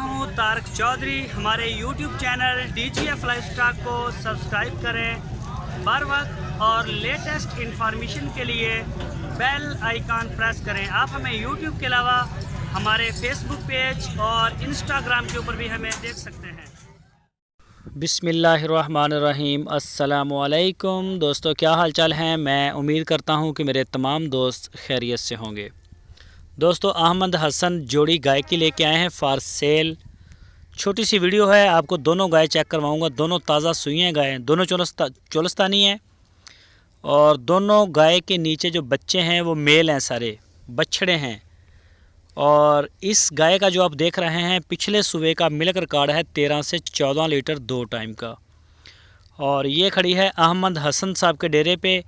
हूं तारक चौधरी। हमारे YouTube channel DGF lifestyle को सब्सक्राइब करें बर वक्त और लेटेस्ट इंफॉर्मेशन के लिए बेल आइकॉन प्रेस करें। आप हमें YouTube के अलावा हमारे Facebook पेज और Instagram के ऊपर भी हमें देख सकते हैं। बिस्मिल्लाहिर्रहमानिर्रहीम। अस्सलामु अलैकुम दोस्तों, क्या हाल चाल हैं। मैं उम्मीद करता हूं कि मेरे तमाम दोस्त खैरियत से होंगे। दोस्तों, अहमद हसन जोड़ी गाय की लेके आए हैं फॉर सेल। छोटी सी वीडियो है, आपको दोनों गाय चेक करवाऊंगा। दोनों ताज़ा सुई हैं गाय, दोनों चोलस्तानी हैं और दोनों गाय के नीचे जो बच्चे हैं वो मेल हैं, सारे बछड़े हैं। और इस गाय का जो आप देख रहे हैं पिछले सुबह का मिल्क रिकॉर्ड है 13 से 14 लीटर 2 टाइम का। और ये खड़ी है अहमद हसन साहब के डेरे पे।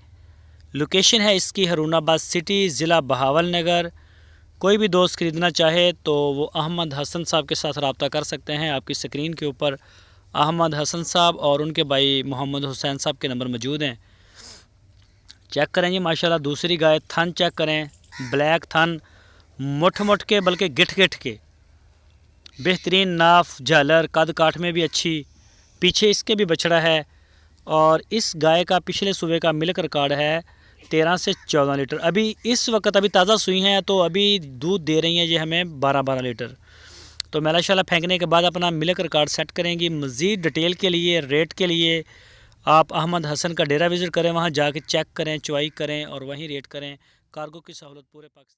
लोकेशन है इसकी हरूनाबाद सिटी, ज़िला बहावल नगर। कोई भी दोस्त ख़रीदना चाहे तो वो अहमद हसन साहब के साथ रब्ता कर सकते हैं। आपकी स्क्रीन के ऊपर अहमद हसन साहब और उनके भाई मोहम्मद हुसैन साहब के नंबर मौजूद हैं। चेक करें जी माशाल्लाह। दूसरी गाय थन चेक करें, ब्लैक थन, मुठ के बल्कि गिठ के, बेहतरीन नाफ झालर, कद काठ में भी अच्छी। पीछे इसके भी बछड़ा है। और इस गाय का पिछले सुबह का मिल्क रिकॉर्ड है 13 से 14 लीटर। अभी इस वक्त अभी ताज़ा सुई हैं तो अभी दूध दे रही हैं ये हमें 12-12 लीटर। तो मैलाशाला फेंकने के बाद अपना मिल्क रिकॉर्ड सेट करेंगी। मज़ीद डिटेल के लिए, रेट के लिए आप अहमद हसन का डेरा विज़िट करें, वहाँ जाके चेक करें, चुवाई करें और वहीं रेट करें। कार्गो की सहूलत पूरे पाकिस्तान।